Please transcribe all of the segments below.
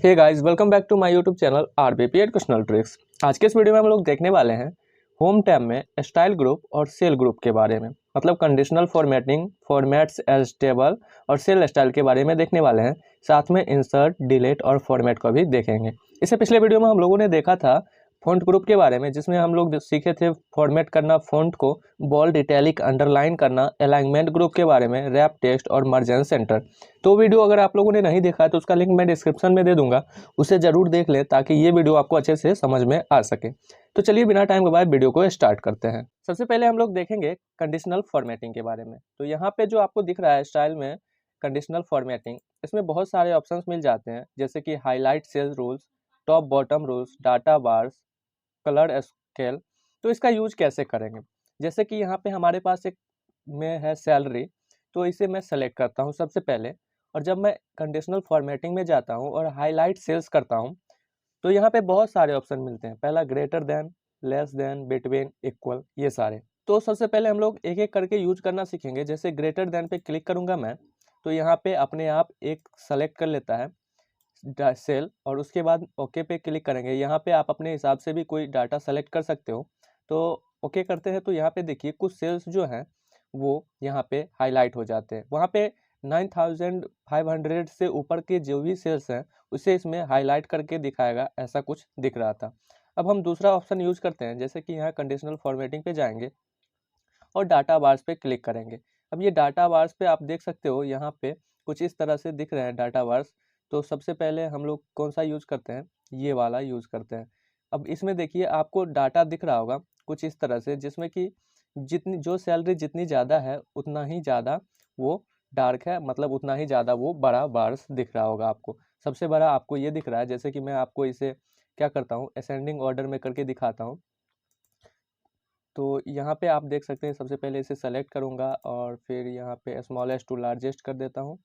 Hey guys, welcome back to my YouTube channel RBP educational tricks. आज के इस video में हम लोग देखने वाले हैं होम टैब में स्टाइल ग्रुप और सेल ग्रुप के बारे में, मतलब conditional formatting, formats as table और सेल स्टाइल के बारे में देखने वाले हैं। साथ में इंसर्ट, डिलीट और फॉर्मेट को भी देखेंगे। इससे पिछले वीडियो में हम लोगों ने देखा था फ़ॉन्ट ग्रुप के बारे में, जिसमें हम लोग सीखे थे फॉर्मेट करना फ़ॉन्ट को, बोल्ड, इटैलिक, अंडरलाइन करना, अलाइनमेंट ग्रुप के बारे में, रैप टेक्स्ट और मर्जन सेंटर। तो वीडियो अगर आप लोगों ने नहीं देखा है तो उसका लिंक मैं डिस्क्रिप्शन में दे दूंगा, उसे ज़रूर देख लें ताकि ये वीडियो आपको अच्छे से समझ में आ सके। तो चलिए बिना टाइम गवाए वीडियो को स्टार्ट करते हैं। सबसे पहले हम लोग देखेंगे कंडीशनल फॉर्मेटिंग के बारे में। तो यहाँ पे जो आपको दिख रहा है स्टाइल में कंडीशनल फॉर्मेटिंग, इसमें बहुत सारे ऑप्शंस मिल जाते हैं, जैसे कि highlight cell rules, top bottom rules, data bars, colour scale. तो इसका यूज कैसे करेंगे? जैसे कि यहाँ पे हमारे पास एक में है सैलरी, तो इसे मैं सेलेक्ट करता हूँ सबसे पहले, और जब मैं कंडीशनल फॉर्मेटिंग में जाता हूँ और हाईलाइट सेल्स करता हूँ तो यहाँ पे बहुत सारे ऑप्शन मिलते हैं। पहला greater than, less than, between, equal, ये सारे। तो सबसे पहले हम लोग एक एक करके यूज करना सीखेंगे। जैसे ग्रेटर देन पे क्लिक करूंगा मैं, तो यहाँ पे अपने आप एक सेलेक्ट कर लेता है सेल, और उसके बाद ओके पे क्लिक करेंगे। यहाँ पे आप अपने हिसाब से भी कोई डाटा सेलेक्ट कर सकते हो। तो ओके करते हैं तो यहाँ पे देखिए कुछ सेल्स जो हैं वो यहाँ पे हाईलाइट हो जाते हैं। वहाँ पे 9500 से ऊपर के जो भी सेल्स हैं उसे इसमें हाईलाइट करके दिखाएगा, ऐसा कुछ दिख रहा था। अब हम दूसरा ऑप्शन यूज करते हैं, जैसे कि यहाँ कंडीशनल फॉर्मेटिंग पे जाएंगे और डाटा बार्स पे क्लिक करेंगे। अब ये डाटा बार्स पे आप देख सकते हो, यहाँ पे कुछ इस तरह से दिख रहे हैं डाटा बार्स। तो सबसे पहले हम लोग कौन सा यूज करते हैं? ये वाला यूज करते हैं। अब इसमें देखिए आपको डाटा दिख रहा होगा कुछ इस तरह से, जिसमें कि जितनी जो सैलरी जितनी ज़्यादा है उतना ही ज़्यादा वो डार्क है, मतलब उतना ही ज़्यादा वो बड़ा बार्स दिख रहा होगा आपको। सबसे बड़ा आपको ये दिख रहा है। जैसे कि मैं आपको इसे क्या करता हूँ, असेंडिंग ऑर्डर में करके दिखाता हूँ। तो यहाँ पे आप देख सकते हैं, सबसे पहले इसे सेलेक्ट करूँगा और फिर यहाँ पे स्मॉलेस्ट टू लार्जेस्ट कर देता हूँ।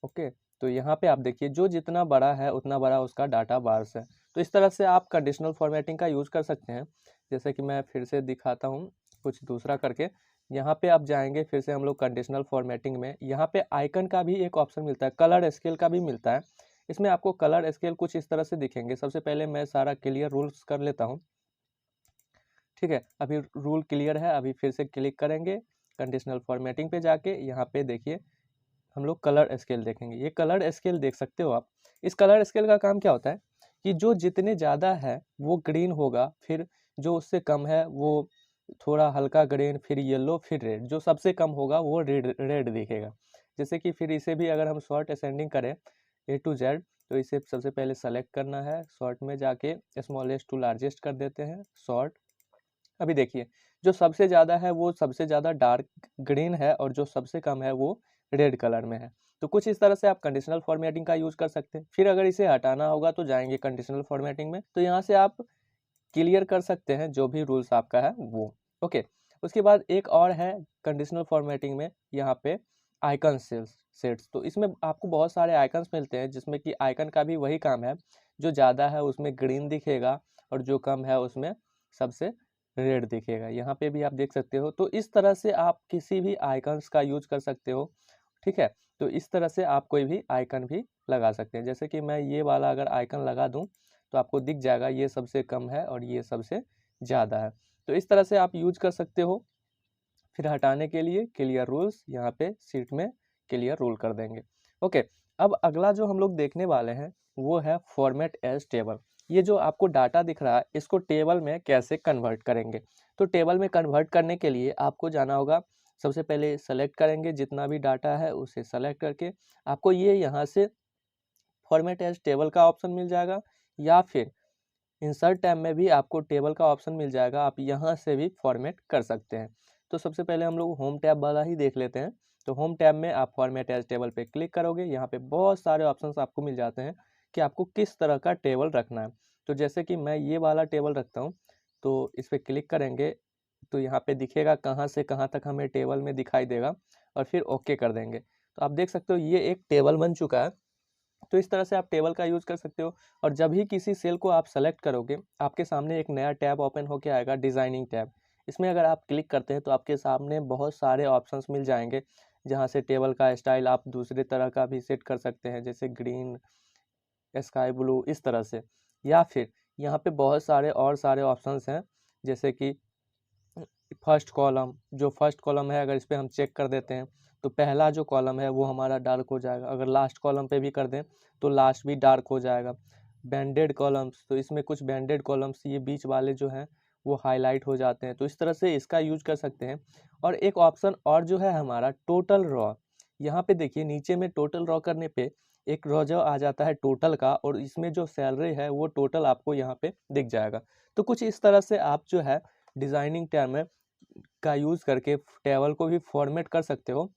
ओके, तो यहाँ पे आप देखिए जो जितना बड़ा है उतना बड़ा उसका डाटा बार्स है। तो इस तरह से आप कंडीशनल फॉर्मेटिंग का यूज़ कर सकते हैं। जैसे कि मैं फिर से दिखाता हूँ कुछ दूसरा करके। यहाँ पे आप जाएंगे फिर से हम लोग कंडीशनल फॉर्मेटिंग में, यहाँ पे आइकन का भी एक ऑप्शन मिलता है, कलर स्केल का भी मिलता है। इसमें आपको कलर स्केल कुछ इस तरह से दिखेंगे। सबसे पहले मैं सारा क्लियर रूल्स कर लेता हूँ। ठीक है, अभी रूल क्लियर है। अभी फिर से क्लिक करेंगे कंडीशनल फॉर्मेटिंग पे जाके, यहाँ पे देखिए हम लोग कलर स्केल देखेंगे। ये कलर स्केल देख सकते हो आप। इस कलर स्केल का काम क्या होता है कि जो जितने ज़्यादा है वो ग्रीन होगा, फिर जो उससे कम है वो थोड़ा हल्का ग्रीन, फिर येलो, फिर रेड। जो सबसे कम होगा वो रेड रेड दिखेगा। जैसे कि फिर इसे भी अगर हम शॉर्ट असेंडिंग करें ए टू जेड, तो इसे सबसे पहले सेलेक्ट करना है, शॉर्ट में जाके स्मॉलेस्ट टू लार्जेस्ट कर देते हैं, शॉर्ट। अभी देखिए जो सबसे ज़्यादा है वो सबसे ज़्यादा डार्क ग्रीन है, और जो सबसे कम है वो रेड कलर में है। तो कुछ इस तरह से आप कंडीशनल फॉर्मेटिंग का यूज़ कर सकते हैं। फिर अगर इसे हटाना होगा तो जाएंगे कंडीशनल फॉर्मेटिंग में, तो यहाँ से आप क्लियर कर सकते हैं जो भी रूल्स आपका है वो। ओके, उसके बाद एक और है कंडीशनल फॉर्मेटिंग में, यहाँ पे आइकन सेट्स। तो इसमें आपको बहुत सारे आइकन्स मिलते हैं, जिसमें कि आइकन का भी वही काम है, जो ज़्यादा है उसमें ग्रीन दिखेगा और जो कम है उसमें सबसे रेड दिखेगा। यहाँ पे भी आप देख सकते हो। तो इस तरह से आप किसी भी आइकन्स का यूज कर सकते हो। ठीक है, तो इस तरह से आप कोई भी आइकन भी लगा सकते हैं। जैसे कि मैं ये वाला अगर आइकन लगा दूं तो आपको दिख जाएगा ये सबसे कम है और ये सबसे ज़्यादा है। तो इस तरह से आप यूज कर सकते हो। फिर हटाने के लिए क्लियर रूल्स, यहाँ पे सीट में क्लियर रूल कर देंगे। ओके, अब अगला जो हम लोग देखने वाले हैं वो है फॉर्मेट एज टेबल। ये जो आपको डाटा दिख रहा है इसको टेबल में कैसे कन्वर्ट करेंगे? तो टेबल में कन्वर्ट करने के लिए आपको जाना होगा, सबसे पहले सेलेक्ट करेंगे जितना भी डाटा है उसे सेलेक्ट करके आपको ये यहाँ से फॉर्मेट एज टेबल का ऑप्शन मिल जाएगा, या फिर इंसर्ट टैब में भी आपको टेबल का ऑप्शन मिल जाएगा, आप यहाँ से भी फॉर्मेट कर सकते हैं। तो सबसे पहले हम लोग होम टैब वाला ही देख लेते हैं। तो होम टैब में आप फॉर्मेट एज टेबल पे क्लिक करोगे, यहाँ पे बहुत सारे ऑप्शंस आपको मिल जाते हैं कि आपको किस तरह का टेबल रखना है। तो जैसे कि मैं ये वाला टेबल रखता हूँ, तो इस पर क्लिक करेंगे तो यहाँ पे दिखेगा कहाँ से कहाँ तक हमें टेबल में दिखाई देगा, और फिर ओके कर देंगे। तो आप देख सकते हो ये एक टेबल बन चुका है। तो इस तरह से आप टेबल का यूज़ कर सकते हो। और जब भी किसी सेल को आप सेलेक्ट करोगे आपके सामने एक नया टैब ओपन होकर आएगा, डिज़ाइनिंग टैब। इसमें अगर आप क्लिक करते हैं तो आपके सामने बहुत सारे ऑप्शंस मिल जाएंगे, जहां से टेबल का स्टाइल आप दूसरे तरह का भी सेट कर सकते हैं, जैसे ग्रीन, स्काई ब्लू, इस तरह से। या फिर यहाँ पे बहुत सारे और सारे ऑप्शंस हैं, जैसे कि फर्स्ट कॉलम, जो फर्स्ट कॉलम है अगर इस पर हम चेक कर देते हैं तो पहला जो कॉलम है वो हमारा डार्क हो जाएगा। अगर लास्ट कॉलम पे भी कर दें तो लास्ट भी डार्क हो जाएगा। बैंडेड कॉलम्स, तो इसमें कुछ बैंडेड कॉलम्स ये बीच वाले जो हैं वो हाईलाइट हो जाते हैं, तो इस तरह से इसका यूज कर सकते हैं। और एक ऑप्शन और जो है हमारा टोटल रॉ, यहाँ पे देखिए नीचे में टोटल रॉ करने पे एक रॉ जो आ जाता है टोटल का, और इसमें जो सैलरी है वो टोटल आपको यहाँ पे दिख जाएगा। तो कुछ इस तरह से आप जो है डिजाइनिंग टैब में का यूज़ करके टेबल को भी फॉर्मेट कर सकते हो।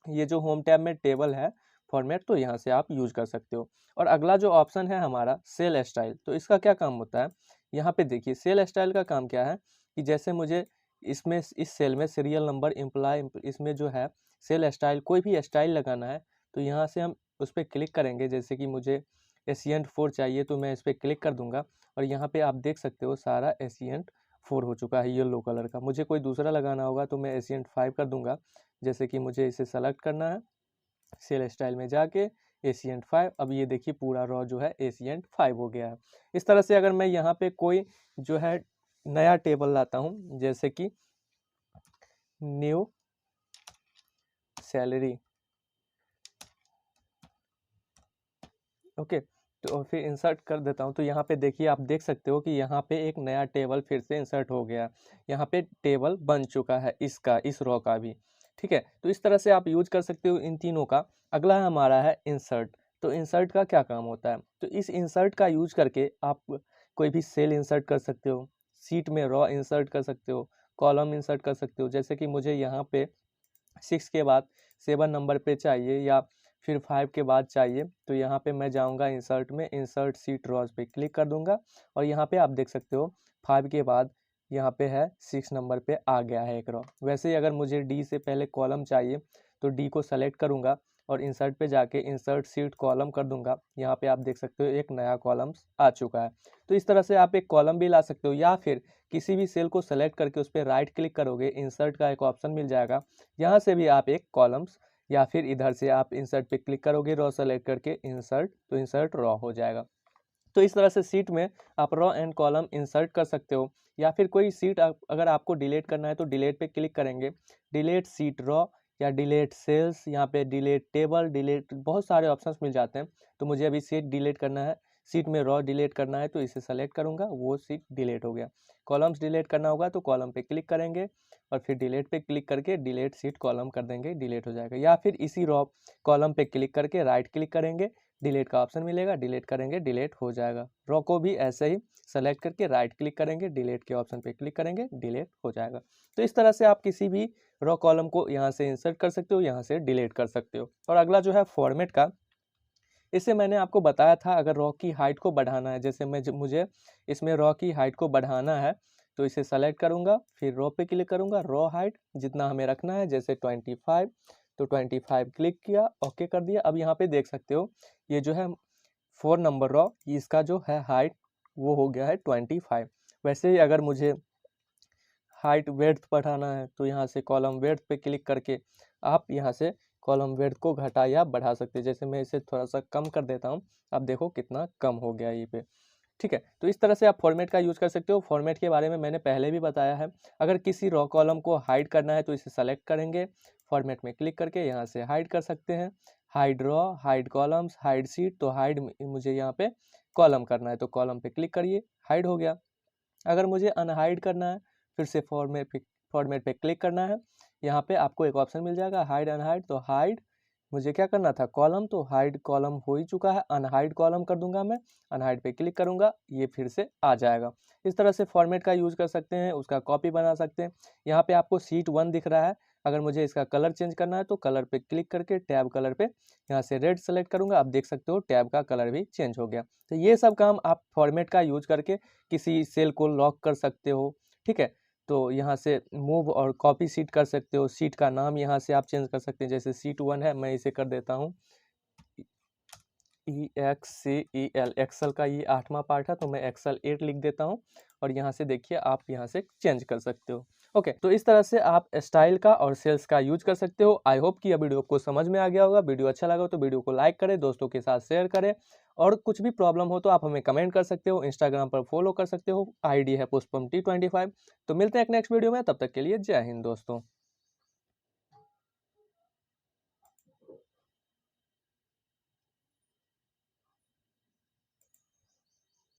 ये जो होम टैब में टेबल है फॉर्मेट, तो यहाँ से आप यूज कर सकते हो। और अगला जो ऑप्शन है हमारा सेल स्टाइल, तो इसका क्या काम होता है, यहाँ पे देखिए सेल स्टाइल का काम क्या है कि जैसे मुझे इसमें इस सेल में सीरियल नंबर, एम्प्लॉय, इसमें जो है सेल स्टाइल, कोई भी स्टाइल लगाना है तो यहाँ से हम उस पर क्लिक करेंगे। जैसे कि मुझे एशियंट 4 चाहिए तो मैं इस पर क्लिक कर दूंगा और यहाँ पे आप देख सकते हो सारा एशियंट 4 हो चुका है येलो कलर का। मुझे कोई दूसरा लगाना होगा तो मैं एशियंट 5 कर दूंगा। जैसे कि मुझे इसे सेलेक्ट करना है, सेल स्टाइल में जाके एशियंट 5, अब ये देखिए पूरा रॉ जो है एशियंट 5 हो गया है। इस तरह से अगर मैं यहाँ पे कोई जो है नया टेबल लाता हूँ, जैसे कि न्यू सैलरी, ओके, तो फिर इंसर्ट कर देता हूँ, तो यहाँ पे देखिए आप देख सकते हो कि यहाँ पे एक नया टेबल फिर से इंसर्ट हो गया। यहाँ पे टेबल बन चुका है इसका, इस रॉ का भी, ठीक है। तो इस तरह से आप यूज कर सकते हो इन तीनों का। अगला हमारा है इंसर्ट, तो इंसर्ट का क्या काम होता है, तो इस इंसर्ट का यूज करके आप कोई भी सेल इंसर्ट कर सकते हो, सीट में रॉ इंसर्ट कर सकते हो, कॉलम इंसर्ट कर सकते हो। जैसे कि मुझे यहाँ पे 6 के बाद 7 नंबर पे चाहिए या फिर 5 के बाद चाहिए, तो यहाँ पे मैं जाऊँगा इंसर्ट में, इंसर्ट सीट रॉज पे क्लिक कर दूंगा और यहाँ पे आप देख सकते हो 5 के बाद यहाँ पे है 6 नंबर पे आ गया है एक रॉ। वैसे ही अगर मुझे डी से पहले कॉलम चाहिए तो डी को सेलेक्ट करूँगा और इंसर्ट पे जाके इंसर्ट सीट कॉलम कर दूंगा। यहाँ पे आप देख सकते हो एक नया कॉलम आ चुका है। तो इस तरह से आप एक कॉलम भी ला सकते हो, या फिर किसी भी सेल को सेलेक्ट करके उस पर राइट क्लिक करोगे, इंसर्ट का एक ऑप्शन मिल जाएगा, यहाँ से भी आप एक कॉलम्स, या फिर इधर से आप इंसर्ट पे क्लिक करोगे रॉ सेलेक्ट करके इंसर्ट, तो इंसर्ट रॉ हो जाएगा। तो इस तरह से सीट में आप रॉ एंड कॉलम इंसर्ट कर सकते हो। या फिर कोई सीट अगर आपको डिलीट करना है तो डिलीट पे क्लिक करेंगे, डिलीट सीट रॉ या डिलीट सेल्स, यहाँ पे डिलीट टेबल, डिलीट, बहुत सारे ऑप्शंस मिल जाते हैं। तो मुझे अभी सीट डिलीट करना है, सीट में रॉ डिलीट करना है तो इसे सेलेक्ट करूंगा, वो सीट डिलीट हो गया। कॉलम्स डिलीट करना होगा तो कॉलम पे क्लिक करेंगे और फिर डिलीट पे क्लिक करके डिलीट सीट कॉलम कर देंगे, डिलीट हो जाएगा। या फिर इसी रॉ कॉलम पे क्लिक करके राइट क्लिक करेंगे, डिलीट का ऑप्शन मिलेगा, डिलीट करेंगे, डिलीट हो जाएगा। रॉ को भी ऐसे ही सेलेक्ट करके राइट क्लिक करेंगे, डिलीट के ऑप्शन पे क्लिक करेंगे, डिलीट हो जाएगा। तो इस तरह से आप किसी भी रॉ कॉलम को यहाँ से इंसर्ट कर सकते हो, यहाँ से डिलीट कर सकते हो। और अगला जो है फॉर्मेट का, इसे मैंने आपको बताया था अगर रॉ की हाइट को बढ़ाना है, जैसे मुझे इसमें रॉ की हाइट को बढ़ाना है तो इसे सेलेक्ट करूंगा, फिर रॉ पे क्लिक करूंगा, रॉ हाइट जितना हमें रखना है जैसे 25, तो 25 क्लिक किया, ओके कर दिया। अब यहाँ पे देख सकते हो ये जो है 4 नंबर रॉ, इसका जो है हाइट वो हो गया है 25। वैसे ही अगर मुझे हाइट वेड्थ बढ़ाना है तो यहाँ से कॉलम वेड्थ पे क्लिक करके आप यहाँ से कॉलम वेड्थ को घटा या बढ़ा सकते हैं। जैसे मैं इसे थोड़ा सा कम कर देता हूँ, अब देखो कितना कम हो गया ये पे, ठीक है। तो इस तरह से आप फॉर्मेट का यूज़ कर सकते हो। फॉर्मेट के बारे में मैंने पहले भी बताया है। अगर किसी रॉ कॉलम को हाइड करना है तो इसे सेलेक्ट करेंगे, फॉर्मेट में क्लिक करके यहाँ से हाइड कर सकते हैं, hide raw, hide columns, hide seat. तो हाइड मुझे यहाँ पे कॉलम करना है तो कॉलम पे क्लिक करिए, हाइड हो गया। अगर मुझे अनहाइड करना है फिर से फॉर्मेट पे क्लिक करना है, यहाँ पे आपको एक ऑप्शन मिल जाएगा हाइड अनहाइड। तो हाइड मुझे क्या करना था कॉलम, तो हाइड कॉलम हो ही चुका है, अनहाइड कॉलम कर दूंगा मैं, अनहाइड पे क्लिक करूंगा, ये फिर से आ जाएगा। इस तरह से फॉर्मेट का यूज कर सकते हैं, उसका कॉपी बना सकते हैं। यहाँ पे आपको सीट 1 दिख रहा है, अगर मुझे इसका कलर चेंज करना है तो कलर पे क्लिक करके टैब कलर पे यहाँ से रेड सेलेक्ट करूंगा, आप देख सकते हो टैब का कलर भी चेंज हो गया। तो ये सब काम आप फॉर्मेट का यूज करके किसी सेल को लॉक कर सकते हो, ठीक है। तो यहाँ से मूव और कॉपी सीट कर सकते हो, सीट का नाम यहाँ से आप चेंज कर सकते हैं। जैसे सीट 1 है, मैं इसे कर देता हूँ EXCEL, एक्सेल का ये 8वां पार्ट है तो मैं एक्सेल 8 लिख देता हूँ और यहाँ से देखिए आप यहाँ से चेंज कर सकते हो। ओके, तो इस तरह से आप स्टाइल का और सेल्स का यूज कर सकते हो। आई होप कि यह वीडियो आपको समझ में आ गया होगा। वीडियो अच्छा लगा हो तो वीडियो को लाइक करें, दोस्तों के साथ शेयर करें, और कुछ भी प्रॉब्लम हो तो आप हमें कमेंट कर सकते हो, इंस्टाग्राम पर फॉलो कर सकते हो, आईडी है पुष्पम T25। तो मिलते हैं एक नेक्स्ट वीडियो में, तब तक के लिए जय हिंद दोस्तों।